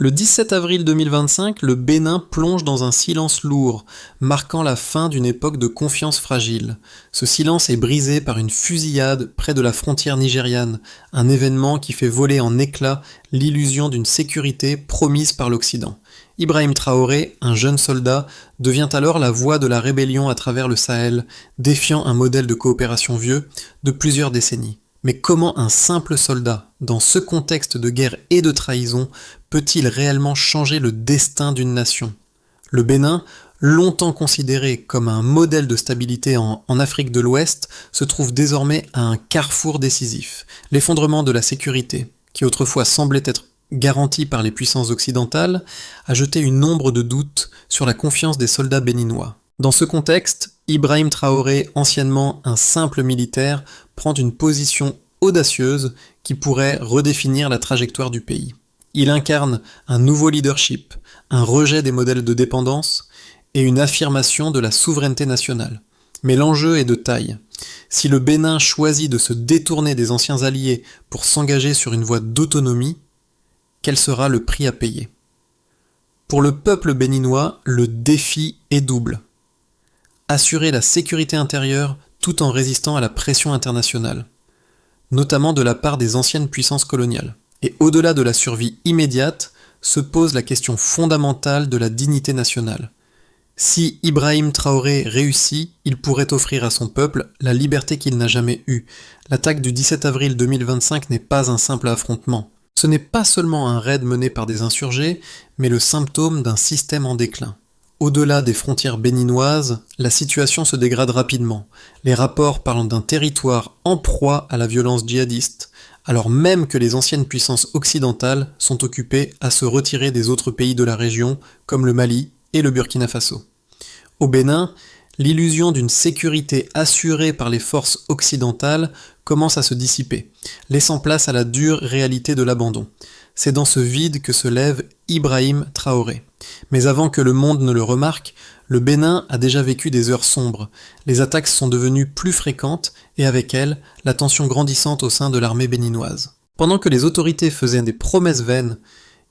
Le 17 avril 2025, le Bénin plonge dans un silence lourd, marquant la fin d'une époque de confiance fragile. Ce silence est brisé par une fusillade près de la frontière nigériane, un événement qui fait voler en éclats l'illusion d'une sécurité promise par l'Occident. Ibrahim Traoré, un jeune soldat, devient alors la voix de la rébellion à travers le Sahel, défiant un modèle de coopération vieux de plusieurs décennies. Mais comment un simple soldat, dans ce contexte de guerre et de trahison, peut-il réellement changer le destin d'une nation ? Le Bénin, longtemps considéré comme un modèle de stabilité en Afrique de l'Ouest, se trouve désormais à un carrefour décisif. L'effondrement de la sécurité, qui autrefois semblait être garantie par les puissances occidentales, a jeté une ombre de doute sur la confiance des soldats béninois. Dans ce contexte, Ibrahim Traoré, anciennement un simple militaire, prend une position audacieuse qui pourrait redéfinir la trajectoire du pays. Il incarne un nouveau leadership, un rejet des modèles de dépendance et une affirmation de la souveraineté nationale. Mais l'enjeu est de taille. Si le Bénin choisit de se détourner des anciens alliés pour s'engager sur une voie d'autonomie, quel sera le prix à payer ? Pour le peuple béninois, le défi est double. Assurer la sécurité intérieure tout en résistant à la pression internationale, notamment de la part des anciennes puissances coloniales. Et au-delà de la survie immédiate, se pose la question fondamentale de la dignité nationale. Si Ibrahim Traoré réussit, il pourrait offrir à son peuple la liberté qu'il n'a jamais eue. L'attaque du 17 avril 2025 n'est pas un simple affrontement. Ce n'est pas seulement un raid mené par des insurgés, mais le symptôme d'un système en déclin. Au-delà des frontières béninoises, la situation se dégrade rapidement, les rapports parlant d'un territoire en proie à la violence djihadiste, alors même que les anciennes puissances occidentales sont occupées à se retirer des autres pays de la région, comme le Mali et le Burkina Faso. Au Bénin, l'illusion d'une sécurité assurée par les forces occidentales commence à se dissiper, laissant place à la dure réalité de l'abandon. C'est dans ce vide que se lève Ibrahim Traoré. Mais avant que le monde ne le remarque, le Bénin a déjà vécu des heures sombres. Les attaques sont devenues plus fréquentes et avec elles, la tension grandissante au sein de l'armée béninoise. Pendant que les autorités faisaient des promesses vaines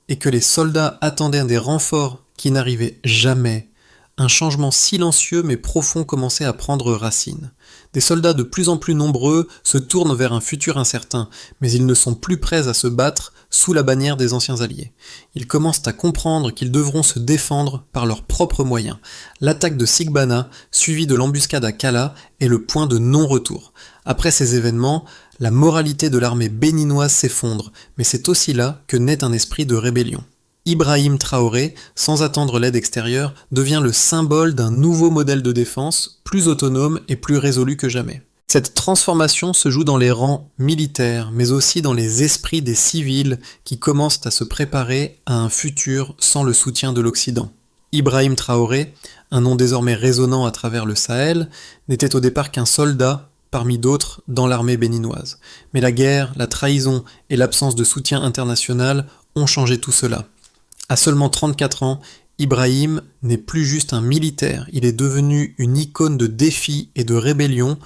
et que les soldats attendaient des renforts qui n'arrivaient jamais, un changement silencieux mais profond commençait à prendre racine. Des soldats de plus en plus nombreux se tournent vers un futur incertain, mais ils ne sont plus prêts à se battre sous la bannière des anciens alliés. Ils commencent à comprendre qu'ils devront se défendre par leurs propres moyens. L'attaque de Sigbana, suivie de l'embuscade à Kala, est le point de non-retour. Après ces événements, la moralité de l'armée béninoise s'effondre, mais c'est aussi là que naît un esprit de rébellion. Ibrahim Traoré, sans attendre l'aide extérieure, devient le symbole d'un nouveau modèle de défense, plus autonome et plus résolu que jamais. Cette transformation se joue dans les rangs militaires, mais aussi dans les esprits des civils qui commencent à se préparer à un futur sans le soutien de l'Occident. Ibrahim Traoré, un nom désormais résonnant à travers le Sahel, n'était au départ qu'un soldat parmi d'autres dans l'armée béninoise. Mais la guerre, la trahison et l'absence de soutien international ont changé tout cela. À seulement 34 ans, Ibrahim n'est plus juste un militaire, il est devenu une icône de défi et de rébellion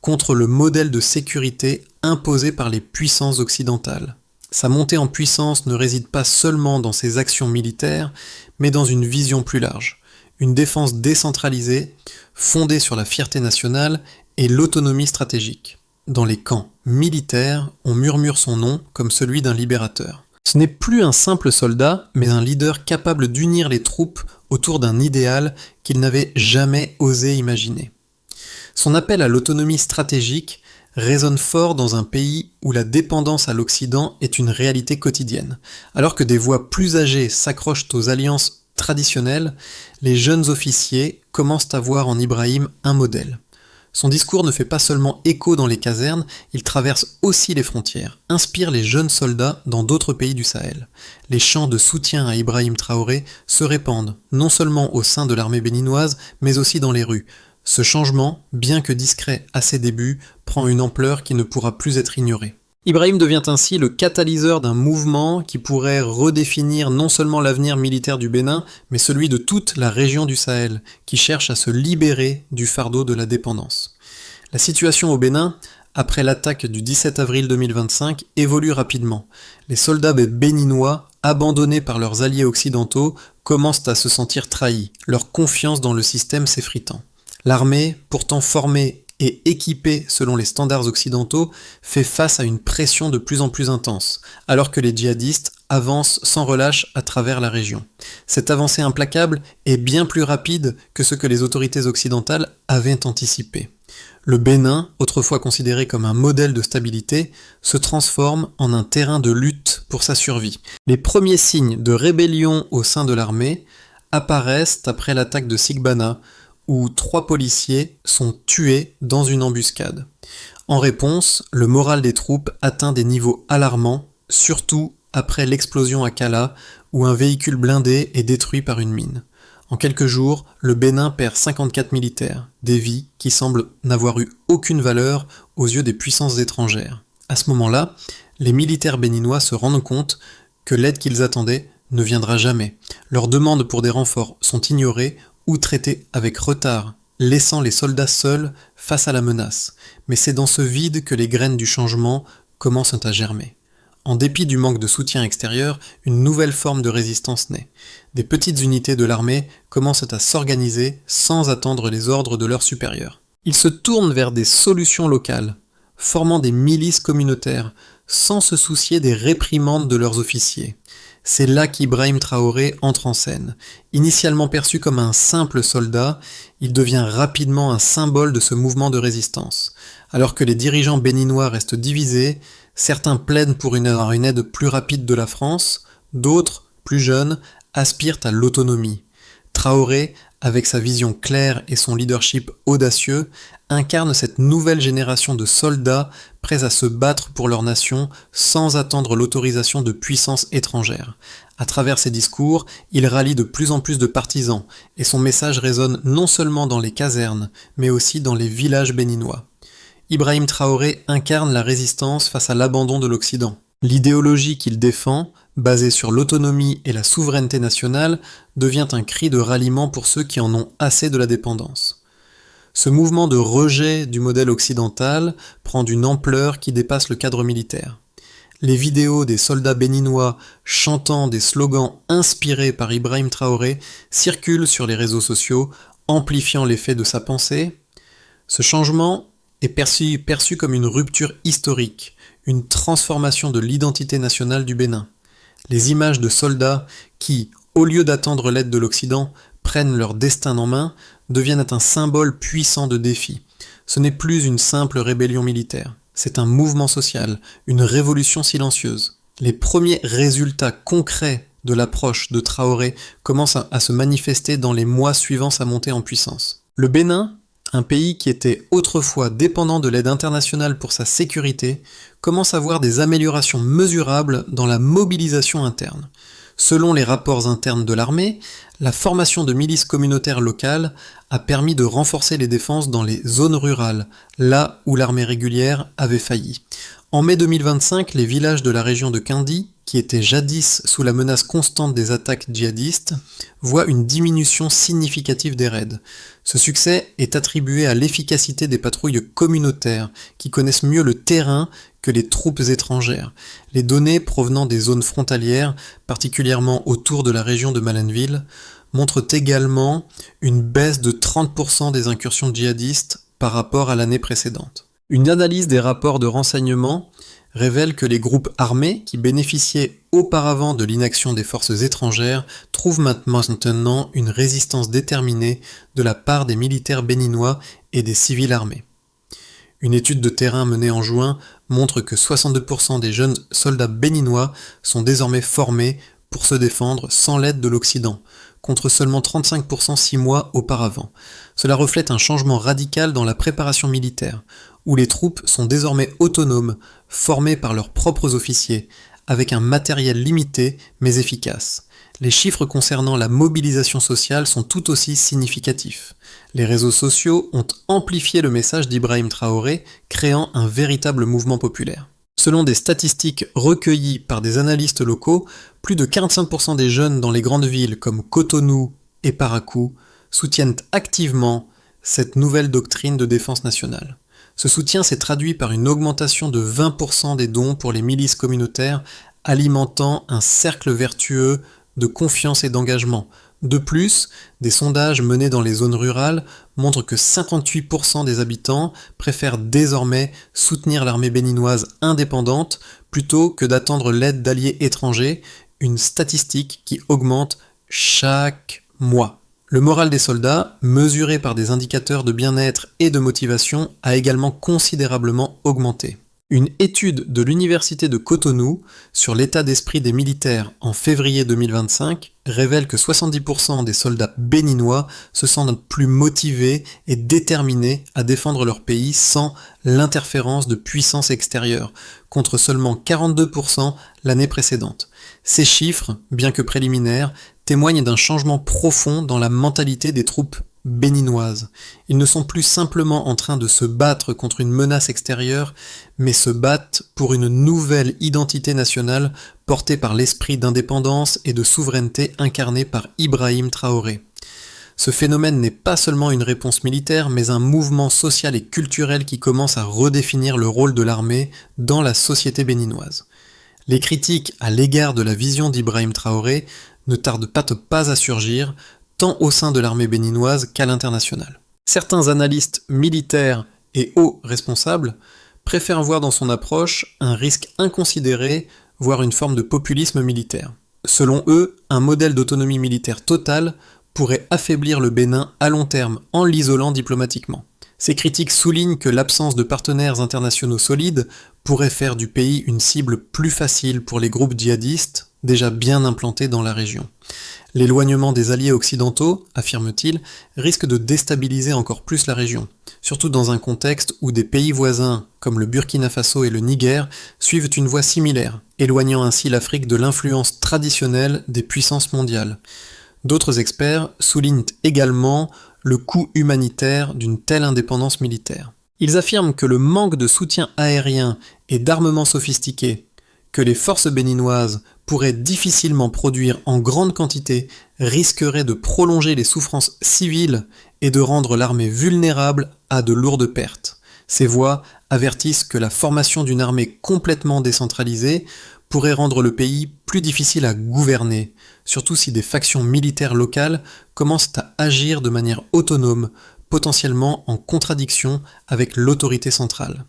contre le modèle de sécurité imposé par les puissances occidentales. Sa montée en puissance ne réside pas seulement dans ses actions militaires, mais dans une vision plus large. Une défense décentralisée, fondée sur la fierté nationale et l'autonomie stratégique. Dans les camps militaires, on murmure son nom comme celui d'un libérateur. Ce n'est plus un simple soldat, mais un leader capable d'unir les troupes autour d'un idéal qu'il n'avait jamais osé imaginer. Son appel à l'autonomie stratégique résonne fort dans un pays où la dépendance à l'Occident est une réalité quotidienne. Alors que des voix plus âgées s'accrochent aux alliances traditionnelles, les jeunes officiers commencent à voir en Ibrahim un modèle. Son discours ne fait pas seulement écho dans les casernes, il traverse aussi les frontières, inspire les jeunes soldats dans d'autres pays du Sahel. Les chants de soutien à Ibrahim Traoré se répandent, non seulement au sein de l'armée béninoise, mais aussi dans les rues. Ce changement, bien que discret à ses débuts, prend une ampleur qui ne pourra plus être ignorée. Ibrahim devient ainsi le catalyseur d'un mouvement qui pourrait redéfinir non seulement l'avenir militaire du Bénin, mais celui de toute la région du Sahel, qui cherche à se libérer du fardeau de la dépendance. La situation au Bénin après l'attaque du 17 avril 2025, évolue rapidement. Les soldats béninois, abandonnés par leurs alliés occidentaux, commencent à se sentir trahis, leur confiance dans le système s'effritant. L'armée, pourtant formée et équipée selon les standards occidentaux, fait face à une pression de plus en plus intense, alors que les djihadistes avancent sans relâche à travers la région. Cette avancée implacable est bien plus rapide que ce que les autorités occidentales avaient anticipé. Le Bénin, autrefois considéré comme un modèle de stabilité, se transforme en un terrain de lutte pour sa survie. Les premiers signes de rébellion au sein de l'armée apparaissent après l'attaque de Sigbana, où 3 policiers sont tués dans une embuscade. En réponse, le moral des troupes atteint des niveaux alarmants, surtout après l'explosion à Kala, où un véhicule blindé est détruit par une mine. En quelques jours, le Bénin perd 54 militaires, des vies qui semblent n'avoir eu aucune valeur aux yeux des puissances étrangères. À ce moment-là, les militaires béninois se rendent compte que l'aide qu'ils attendaient ne viendra jamais. Leurs demandes pour des renforts sont ignorées ou traitées avec retard, laissant les soldats seuls face à la menace. Mais c'est dans ce vide que les graines du changement commencent à germer. En dépit du manque de soutien extérieur, une nouvelle forme de résistance naît. Des petites unités de l'armée commencent à s'organiser sans attendre les ordres de leurs supérieurs. Ils se tournent vers des solutions locales, formant des milices communautaires, sans se soucier des réprimandes de leurs officiers. C'est là qu'Ibrahim Traoré entre en scène. Initialement perçu comme un simple soldat, il devient rapidement un symbole de ce mouvement de résistance. Alors que les dirigeants béninois restent divisés, certains plaident pour une aide plus rapide de la France, d'autres, plus jeunes, aspirent à l'autonomie. Traoré, avec sa vision claire et son leadership audacieux, incarne cette nouvelle génération de soldats prêts à se battre pour leur nation sans attendre l'autorisation de puissances étrangères. À travers ses discours, il rallie de plus en plus de partisans, et son message résonne non seulement dans les casernes, mais aussi dans les villages béninois. Ibrahim Traoré incarne la résistance face à l'abandon de l'Occident. L'idéologie qu'il défend, basée sur l'autonomie et la souveraineté nationale, devient un cri de ralliement pour ceux qui en ont assez de la dépendance. Ce mouvement de rejet du modèle occidental prend d'une ampleur qui dépasse le cadre militaire. Les vidéos des soldats béninois chantant des slogans inspirés par Ibrahim Traoré circulent sur les réseaux sociaux, amplifiant l'effet de sa pensée. Ce changement est perçu comme une rupture historique, une transformation de l'identité nationale du Bénin. Les images de soldats qui, au lieu d'attendre l'aide de l'Occident, prennent leur destin en main, deviennent un symbole puissant de défi. Ce n'est plus une simple rébellion militaire, c'est un mouvement social, une révolution silencieuse. Les premiers résultats concrets de l'approche de Traoré commencent à se manifester dans les mois suivant sa montée en puissance. Le Bénin, un pays qui était autrefois dépendant de l'aide internationale pour sa sécurité, commence à voir des améliorations mesurables dans la mobilisation interne. Selon les rapports internes de l'armée, la formation de milices communautaires locales a permis de renforcer les défenses dans les zones rurales, là où l'armée régulière avait failli. En mai 2025, les villages de la région de Kandi, qui étaient jadis sous la menace constante des attaques djihadistes, voient une diminution significative des raids. Ce succès est attribué à l'efficacité des patrouilles communautaires, qui connaissent mieux le terrain que les troupes étrangères. Les données provenant des zones frontalières, particulièrement autour de la région de Malanville, montrent également une baisse de 30% des incursions djihadistes par rapport à l'année précédente. Une analyse des rapports de renseignement révèle que les groupes armés qui bénéficiaient auparavant de l'inaction des forces étrangères trouvent maintenant une résistance déterminée de la part des militaires béninois et des civils armés. Une étude de terrain menée en juin montre que 62% des jeunes soldats béninois sont désormais formés pour se défendre sans l'aide de l'Occident, contre seulement 35% 6 mois auparavant. Cela reflète un changement radical dans la préparation militaire, où les troupes sont désormais autonomes, formées par leurs propres officiers, avec un matériel limité mais efficace. Les chiffres concernant la mobilisation sociale sont tout aussi significatifs. Les réseaux sociaux ont amplifié le message d'Ibrahim Traoré, créant un véritable mouvement populaire. Selon des statistiques recueillies par des analystes locaux, plus de 45% des jeunes dans les grandes villes comme Cotonou et Parakou soutiennent activement cette nouvelle doctrine de défense nationale. Ce soutien s'est traduit par une augmentation de 20% des dons pour les milices communautaires, alimentant un cercle vertueux de confiance et d'engagement. De plus, des sondages menés dans les zones rurales montrent que 58% des habitants préfèrent désormais soutenir l'armée béninoise indépendante plutôt que d'attendre l'aide d'alliés étrangers, une statistique qui augmente chaque mois. Le moral des soldats, mesuré par des indicateurs de bien-être et de motivation, a également considérablement augmenté. Une étude de l'Université de Cotonou sur l'état d'esprit des militaires en février 2025 révèle que 70% des soldats béninois se sentent plus motivés et déterminés à défendre leur pays sans l'interférence de puissances extérieures, contre seulement 42% l'année précédente. Ces chiffres, bien que préliminaires, témoignent d'un changement profond dans la mentalité des troupes béninoises. Ils ne sont plus simplement en train de se battre contre une menace extérieure, mais se battent pour une nouvelle identité nationale portée par l'esprit d'indépendance et de souveraineté incarné par Ibrahim Traoré. Ce phénomène n'est pas seulement une réponse militaire, mais un mouvement social et culturel qui commence à redéfinir le rôle de l'armée dans la société béninoise. Les critiques à l'égard de la vision d'Ibrahim Traoré ne tardent pas à surgir, tant au sein de l'armée béninoise qu'à l'international. Certains analystes militaires et hauts responsables préfèrent voir dans son approche un risque inconsidéré, voire une forme de populisme militaire. Selon eux, un modèle d'autonomie militaire totale pourrait affaiblir le Bénin à long terme en l'isolant diplomatiquement. Ces critiques soulignent que l'absence de partenaires internationaux solides pourrait faire du pays une cible plus facile pour les groupes djihadistes déjà bien implantés dans la région. L'éloignement des alliés occidentaux, affirme-t-il, risque de déstabiliser encore plus la région, surtout dans un contexte où des pays voisins, comme le Burkina Faso et le Niger, suivent une voie similaire, éloignant ainsi l'Afrique de l'influence traditionnelle des puissances mondiales. D'autres experts soulignent également le coût humanitaire d'une telle indépendance militaire. Ils affirment que le manque de soutien aérien et d'armement sophistiqué que les forces béninoises pourraient difficilement produire en grande quantité risquerait de prolonger les souffrances civiles et de rendre l'armée vulnérable à de lourdes pertes. Ces voix avertissent que la formation d'une armée complètement décentralisée pourrait rendre le pays plus difficile à gouverner, surtout si des factions militaires locales commencent à agir de manière autonome, potentiellement en contradiction avec l'autorité centrale.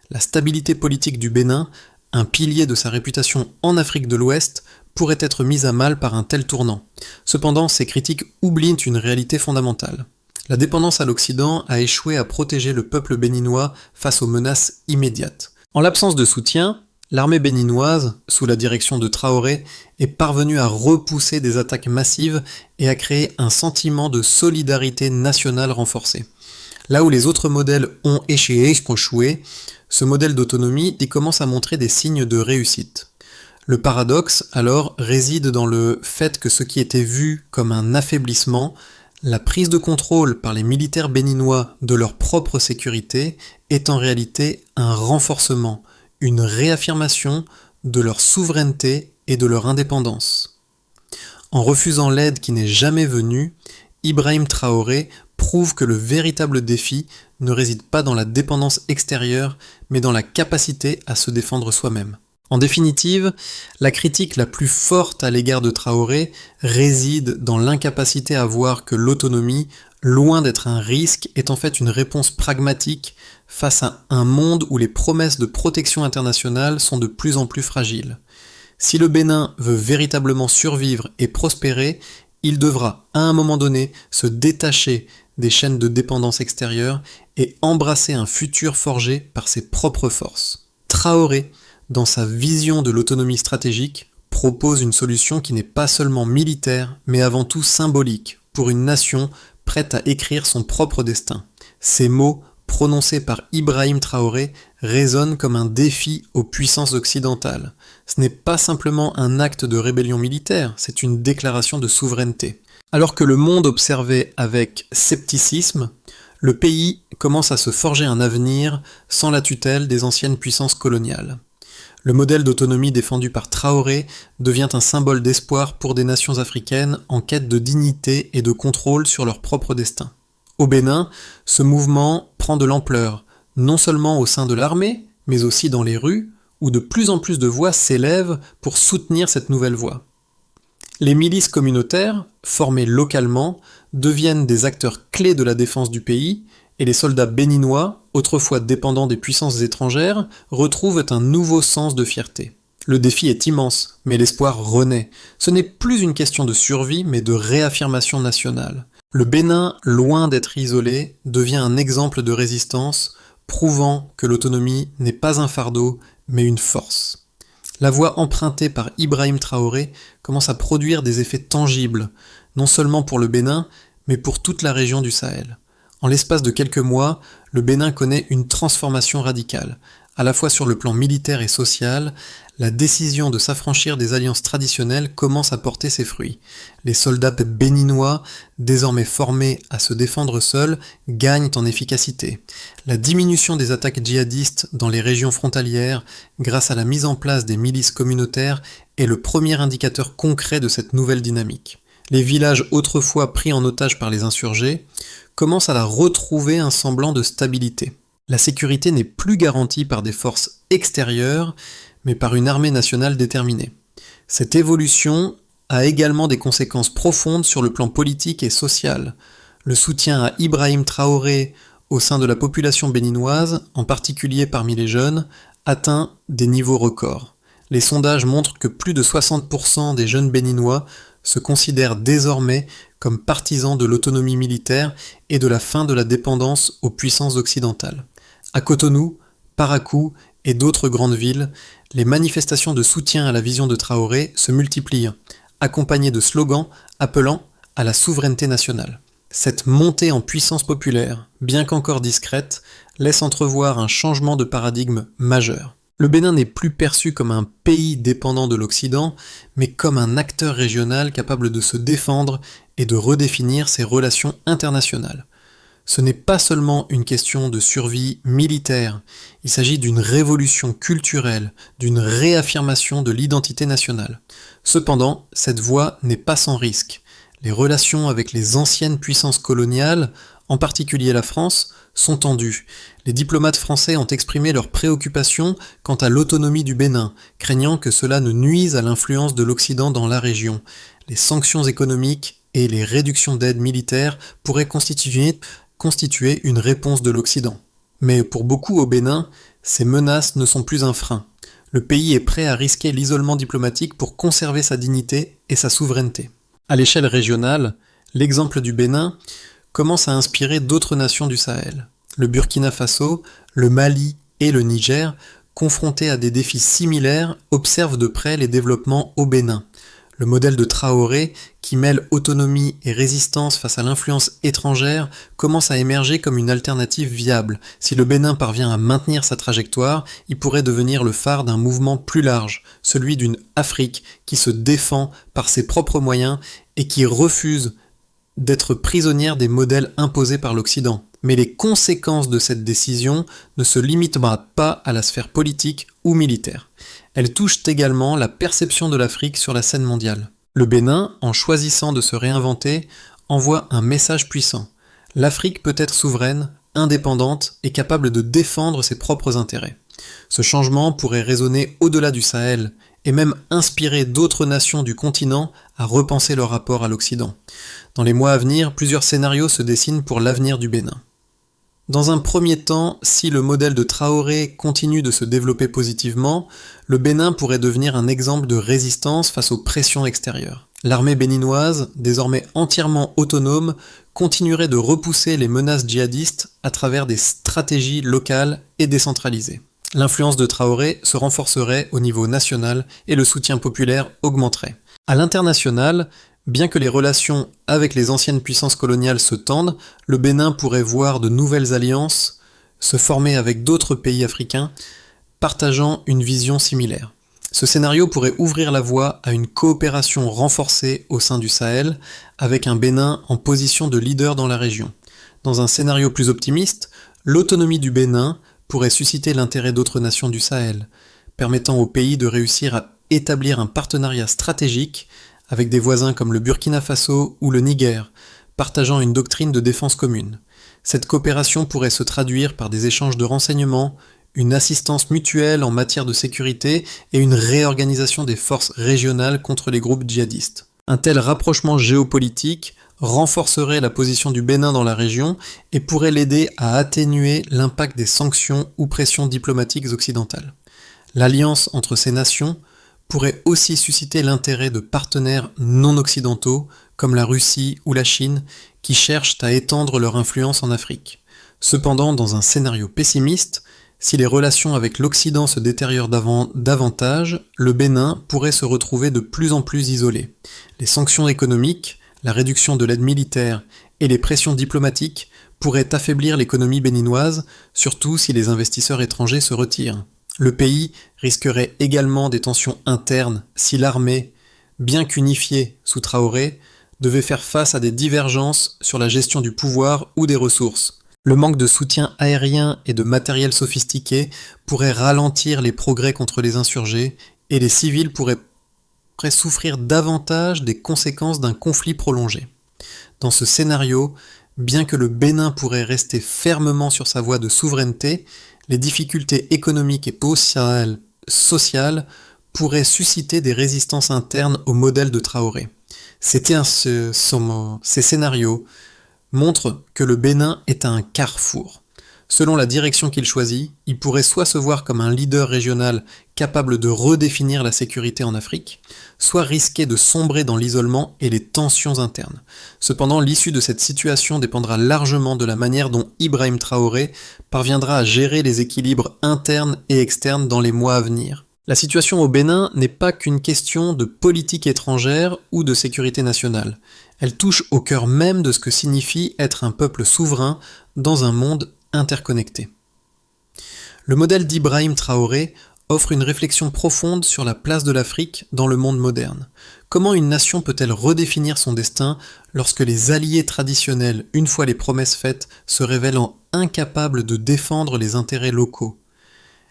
La stabilité politique du Bénin, un pilier de sa réputation en Afrique de l'Ouest, pourrait être mise à mal par un tel tournant. Cependant, ces critiques oublient une réalité fondamentale. La dépendance à l'Occident a échoué à protéger le peuple béninois face aux menaces immédiates. En l'absence de soutien, l'armée béninoise, sous la direction de Traoré, est parvenue à repousser des attaques massives et à créer un sentiment de solidarité nationale renforcé. Là où les autres modèles ont échoué, ce modèle d'autonomie y commence à montrer des signes de réussite. Le paradoxe, alors, réside dans le fait que ce qui était vu comme un affaiblissement, la prise de contrôle par les militaires béninois de leur propre sécurité, est en réalité un renforcement, une réaffirmation de leur souveraineté et de leur indépendance. En refusant l'aide qui n'est jamais venue, Ibrahim Traoré prouve que le véritable défi ne réside pas dans la dépendance extérieure, mais dans la capacité à se défendre soi-même. En définitive, la critique la plus forte à l'égard de Traoré réside dans l'incapacité à voir que l'autonomie, loin d'être un risque, est en fait une réponse pragmatique face à un monde où les promesses de protection internationale sont de plus en plus fragiles. Si le Bénin veut véritablement survivre et prospérer, il devra, à un moment donné, se détacher des chaînes de dépendance extérieure et embrasser un futur forgé par ses propres forces. Traoré, dans sa vision de l'autonomie stratégique, propose une solution qui n'est pas seulement militaire, mais avant tout symbolique, pour une nation prête à écrire son propre destin. Ces mots, prononcés par Ibrahim Traoré, résonnent comme un défi aux puissances occidentales. Ce n'est pas simplement un acte de rébellion militaire, c'est une déclaration de souveraineté. Alors que le monde observait avec scepticisme, le pays commence à se forger un avenir sans la tutelle des anciennes puissances coloniales. Le modèle d'autonomie défendu par Traoré devient un symbole d'espoir pour des nations africaines en quête de dignité et de contrôle sur leur propre destin. Au Bénin, ce mouvement prend de l'ampleur, non seulement au sein de l'armée, mais aussi dans les rues, où de plus en plus de voix s'élèvent pour soutenir cette nouvelle voie. Les milices communautaires, formées localement, deviennent des acteurs clés de la défense du pays, et les soldats béninois, autrefois dépendants des puissances étrangères, retrouvent un nouveau sens de fierté. Le défi est immense, mais l'espoir renaît. Ce n'est plus une question de survie, mais de réaffirmation nationale. Le Bénin, loin d'être isolé, devient un exemple de résistance, prouvant que l'autonomie n'est pas un fardeau, mais une force. La voie empruntée par Ibrahim Traoré commence à produire des effets tangibles, non seulement pour le Bénin, mais pour toute la région du Sahel. En l'espace de quelques mois, le Bénin connaît une transformation radicale. À la fois sur le plan militaire et social, la décision de s'affranchir des alliances traditionnelles commence à porter ses fruits. Les soldats béninois, désormais formés à se défendre seuls, gagnent en efficacité. La diminution des attaques djihadistes dans les régions frontalières, grâce à la mise en place des milices communautaires, est le premier indicateur concret de cette nouvelle dynamique. Les villages autrefois pris en otage par les insurgés commencent à retrouver un semblant de stabilité. La sécurité n'est plus garantie par des forces extérieures, mais par une armée nationale déterminée. Cette évolution a également des conséquences profondes sur le plan politique et social. Le soutien à Ibrahim Traoré au sein de la population béninoise, en particulier parmi les jeunes, atteint des niveaux records. Les sondages montrent que plus de 60% des jeunes béninois se considèrent désormais comme partisans de l'autonomie militaire et de la fin de la dépendance aux puissances occidentales. À Cotonou, Parakou et d'autres grandes villes, les manifestations de soutien à la vision de Traoré se multiplient, accompagnées de slogans appelant à la souveraineté nationale. Cette montée en puissance populaire, bien qu'encore discrète, laisse entrevoir un changement de paradigme majeur. Le Bénin n'est plus perçu comme un pays dépendant de l'Occident, mais comme un acteur régional capable de se défendre et de redéfinir ses relations internationales. Ce n'est pas seulement une question de survie militaire, il s'agit d'une révolution culturelle, d'une réaffirmation de l'identité nationale. Cependant, cette voie n'est pas sans risque. Les relations avec les anciennes puissances coloniales, en particulier la France, sont tendues. Les diplomates français ont exprimé leurs préoccupations quant à l'autonomie du Bénin, craignant que cela ne nuise à l'influence de l'Occident dans la région. Les sanctions économiques et les réductions d'aide militaire pourraient constituer une réponse de l'Occident. Mais pour beaucoup au Bénin, ces menaces ne sont plus un frein. Le pays est prêt à risquer l'isolement diplomatique pour conserver sa dignité et sa souveraineté. À l'échelle régionale, l'exemple du Bénin commence à inspirer d'autres nations du Sahel. Le Burkina Faso, le Mali et le Niger, confrontés à des défis similaires, observent de près les développements au Bénin. Le modèle de Traoré, qui mêle autonomie et résistance face à l'influence étrangère, commence à émerger comme une alternative viable. Si le Bénin parvient à maintenir sa trajectoire, il pourrait devenir le phare d'un mouvement plus large, celui d'une Afrique qui se défend par ses propres moyens et qui refuse d'être prisonnière des modèles imposés par l'Occident. Mais les conséquences de cette décision ne se limitent pas à la sphère politique ou militaire. Elles touchent également la perception de l'Afrique sur la scène mondiale. Le Bénin, en choisissant de se réinventer, envoie un message puissant. L'Afrique peut être souveraine, indépendante et capable de défendre ses propres intérêts. Ce changement pourrait résonner au-delà du Sahel et même inspirer d'autres nations du continent à repenser leur rapport à l'Occident. Dans les mois à venir, plusieurs scénarios se dessinent pour l'avenir du Bénin. Dans un premier temps, si le modèle de Traoré continue de se développer positivement, le Bénin pourrait devenir un exemple de résistance face aux pressions extérieures. L'armée béninoise, désormais entièrement autonome, continuerait de repousser les menaces djihadistes à travers des stratégies locales et décentralisées. L'influence de Traoré se renforcerait au niveau national et le soutien populaire augmenterait. À l'international, bien que les relations avec les anciennes puissances coloniales se tendent, le Bénin pourrait voir de nouvelles alliances se former avec d'autres pays africains partageant une vision similaire. Ce scénario pourrait ouvrir la voie à une coopération renforcée au sein du Sahel, avec un Bénin en position de leader dans la région. Dans un scénario plus optimiste, l'autonomie du Bénin pourrait susciter l'intérêt d'autres nations du Sahel, permettant au pays de réussir à établir un partenariat stratégique avec des voisins comme le Burkina Faso ou le Niger, partageant une doctrine de défense commune. Cette coopération pourrait se traduire par des échanges de renseignements, une assistance mutuelle en matière de sécurité et une réorganisation des forces régionales contre les groupes djihadistes. Un tel rapprochement géopolitique renforcerait la position du Bénin dans la région et pourrait l'aider à atténuer l'impact des sanctions ou pressions diplomatiques occidentales. L'alliance entre ces nations pourrait aussi susciter l'intérêt de partenaires non occidentaux comme la Russie ou la Chine qui cherchent à étendre leur influence en Afrique. Cependant, dans un scénario pessimiste, si les relations avec l'Occident se détériorent davantage, le Bénin pourrait se retrouver de plus en plus isolé. Les sanctions économiques, la réduction de l'aide militaire et les pressions diplomatiques pourraient affaiblir l'économie béninoise, surtout si les investisseurs étrangers se retirent. Le pays risquerait également des tensions internes si l'armée, bien qu'unifiée sous Traoré, devait faire face à des divergences sur la gestion du pouvoir ou des ressources. Le manque de soutien aérien et de matériel sophistiqué pourrait ralentir les progrès contre les insurgés et les civils pourraient souffrir davantage des conséquences d'un conflit prolongé. Dans ce scénario, bien que le Bénin pourrait rester fermement sur sa voie de souveraineté, les difficultés économiques et sociales pourraient susciter des résistances internes au modèle de Traoré. Ces scénarios montrent que le Bénin est à un carrefour. Selon la direction qu'il choisit, il pourrait soit se voir comme un leader régional capable de redéfinir la sécurité en Afrique, soit risquer de sombrer dans l'isolement et les tensions internes. Cependant, l'issue de cette situation dépendra largement de la manière dont Ibrahim Traoré parviendra à gérer les équilibres internes et externes dans les mois à venir. La situation au Bénin n'est pas qu'une question de politique étrangère ou de sécurité nationale. Elle touche au cœur même de ce que signifie être un peuple souverain dans un monde interconnecté. Le modèle d'Ibrahim Traoré offre une réflexion profonde sur la place de l'Afrique dans le monde moderne. Comment une nation peut-elle redéfinir son destin lorsque les alliés traditionnels, une fois les promesses faites, se révèlent incapables de défendre les intérêts locaux ?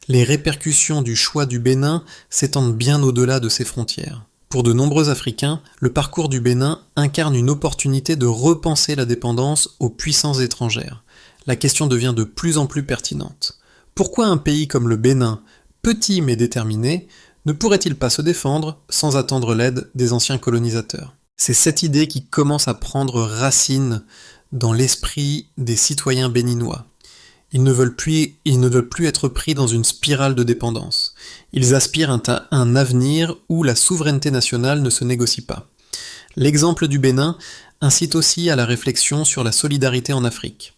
Les répercussions du choix du Bénin s'étendent bien au-delà de ses frontières. Pour de nombreux Africains, le parcours du Bénin incarne une opportunité de repenser la dépendance aux puissances étrangères. La question devient de plus en plus pertinente. Pourquoi un pays comme le Bénin, petit mais déterminé, ne pourrait-il pas se défendre sans attendre l'aide des anciens colonisateurs ? C'est cette idée qui commence à prendre racine dans l'esprit des citoyens béninois. Ils ne veulent plus être pris dans une spirale de dépendance. Ils aspirent à un avenir où la souveraineté nationale ne se négocie pas. L'exemple du Bénin incite aussi à la réflexion sur la solidarité en Afrique.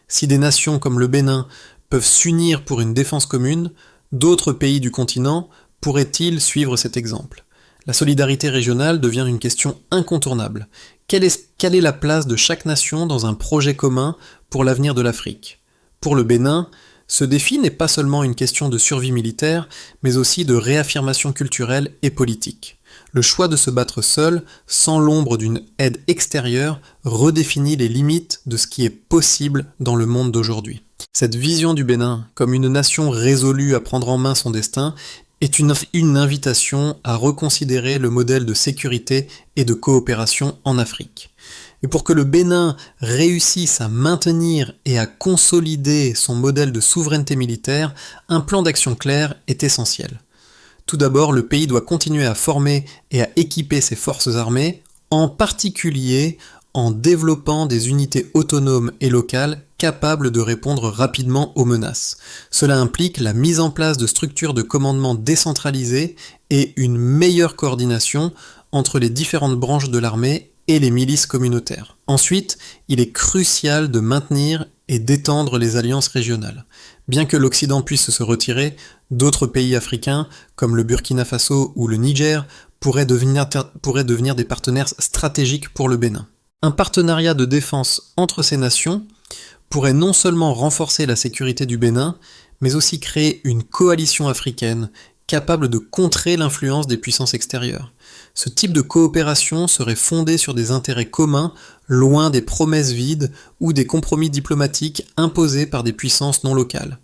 Si des nations comme le Bénin peuvent s'unir pour une défense commune, d'autres pays du continent pourraient-ils suivre cet exemple ? La solidarité régionale devient une question incontournable. Quelle est la place de chaque nation dans un projet commun pour l'avenir de l'Afrique ? Pour le Bénin, ce défi n'est pas seulement une question de survie militaire, mais aussi de réaffirmation culturelle et politique. Le choix de se battre seul, sans l'ombre d'une aide extérieure, redéfinit les limites de ce qui est possible dans le monde d'aujourd'hui. Cette vision du Bénin comme une nation résolue à prendre en main son destin est une invitation à reconsidérer le modèle de sécurité et de coopération en Afrique. Et pour que le Bénin réussisse à maintenir et à consolider son modèle de souveraineté militaire, un plan d'action clair est essentiel. Tout d'abord, le pays doit continuer à former et à équiper ses forces armées, en particulier en développant des unités autonomes et locales capables de répondre rapidement aux menaces. Cela implique la mise en place de structures de commandement décentralisées et une meilleure coordination entre les différentes branches de l'armée et les milices communautaires. Ensuite, il est crucial de maintenir et d'étendre les alliances régionales. Bien que l'Occident puisse se retirer, d'autres pays africains, comme le Burkina Faso ou le Niger, pourraient devenir des partenaires stratégiques pour le Bénin. Un partenariat de défense entre ces nations pourrait non seulement renforcer la sécurité du Bénin, mais aussi créer une coalition africaine capable de contrer l'influence des puissances extérieures. Ce type de coopération serait fondé sur des intérêts communs, loin des promesses vides ou des compromis diplomatiques imposés par des puissances non locales.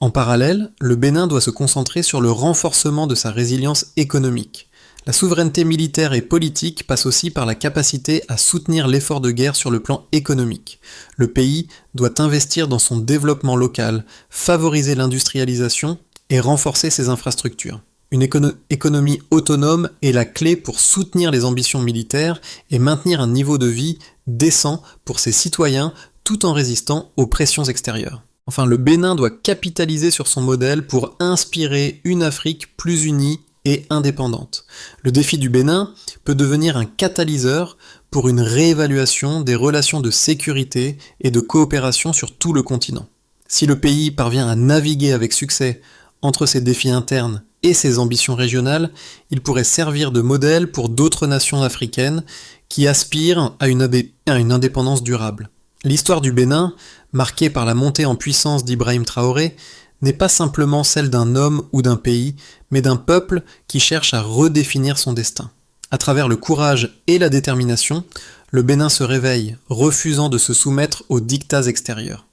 En parallèle, le Bénin doit se concentrer sur le renforcement de sa résilience économique. La souveraineté militaire et politique passe aussi par la capacité à soutenir l'effort de guerre sur le plan économique. Le pays doit investir dans son développement local, favoriser l'industrialisation et renforcer ses infrastructures. Une économie autonome est la clé pour soutenir les ambitions militaires et maintenir un niveau de vie décent pour ses citoyens tout en résistant aux pressions extérieures. Enfin, le Bénin doit capitaliser sur son modèle pour inspirer une Afrique plus unie et indépendante. Le défi du Bénin peut devenir un catalyseur pour une réévaluation des relations de sécurité et de coopération sur tout le continent. Si le pays parvient à naviguer avec succès entre ses défis internes et ses ambitions régionales, il pourrait servir de modèle pour d'autres nations africaines qui aspirent à une indépendance durable. L'histoire du Bénin, marquée par la montée en puissance d'Ibrahim Traoré, n'est pas simplement celle d'un homme ou d'un pays, mais d'un peuple qui cherche à redéfinir son destin. À travers le courage et la détermination, le Bénin se réveille, refusant de se soumettre aux dictats extérieurs.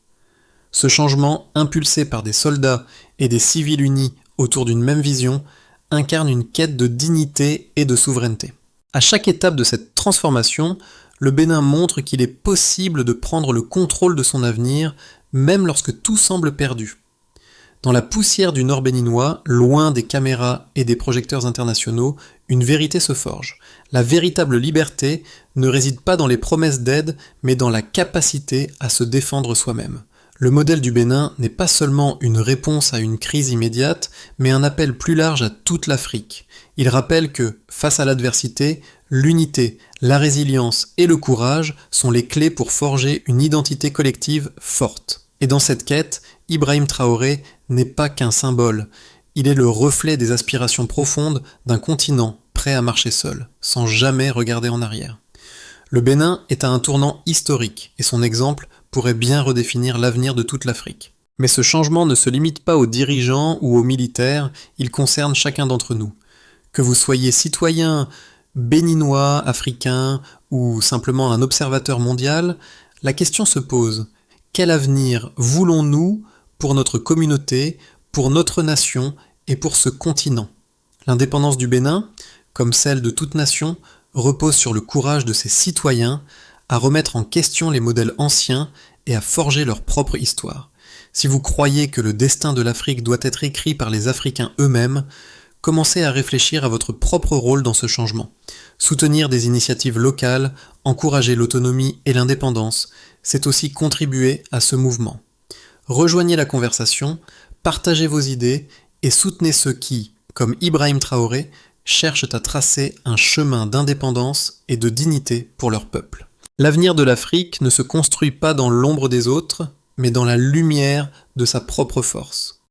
Ce changement, impulsé par des soldats et des civils unis autour d'une même vision, incarne une quête de dignité et de souveraineté. À chaque étape de cette transformation, le Bénin montre qu'il est possible de prendre le contrôle de son avenir, même lorsque tout semble perdu. Dans la poussière du nord béninois, loin des caméras et des projecteurs internationaux, une vérité se forge. La véritable liberté ne réside pas dans les promesses d'aide, mais dans la capacité à se défendre soi-même. Le modèle du Bénin n'est pas seulement une réponse à une crise immédiate, mais un appel plus large à toute l'Afrique. Il rappelle que, face à l'adversité, l'unité, la résilience et le courage sont les clés pour forger une identité collective forte. Et dans cette quête, Ibrahim Traoré n'est pas qu'un symbole, il est le reflet des aspirations profondes d'un continent prêt à marcher seul, sans jamais regarder en arrière. Le Bénin est à un tournant historique, et son exemple pourrait bien redéfinir l'avenir de toute l'Afrique. Mais ce changement ne se limite pas aux dirigeants ou aux militaires, il concerne chacun d'entre nous. Que vous soyez citoyen béninois, africain ou simplement un observateur mondial, la question se pose. Quel avenir voulons-nous pour notre communauté, pour notre nation et pour ce continent ? L'indépendance du Bénin, comme celle de toute nation, repose sur le courage de ses citoyens à remettre en question les modèles anciens et à forger leur propre histoire. Si vous croyez que le destin de l'Afrique doit être écrit par les Africains eux-mêmes, commencez à réfléchir à votre propre rôle dans ce changement. Soutenir des initiatives locales, encourager l'autonomie et l'indépendance, c'est aussi contribuer à ce mouvement. Rejoignez la conversation, partagez vos idées et soutenez ceux qui, comme Ibrahim Traoré, cherchent à tracer un chemin d'indépendance et de dignité pour leur peuple. L'avenir de l'Afrique ne se construit pas dans l'ombre des autres, mais dans la lumière de sa propre force.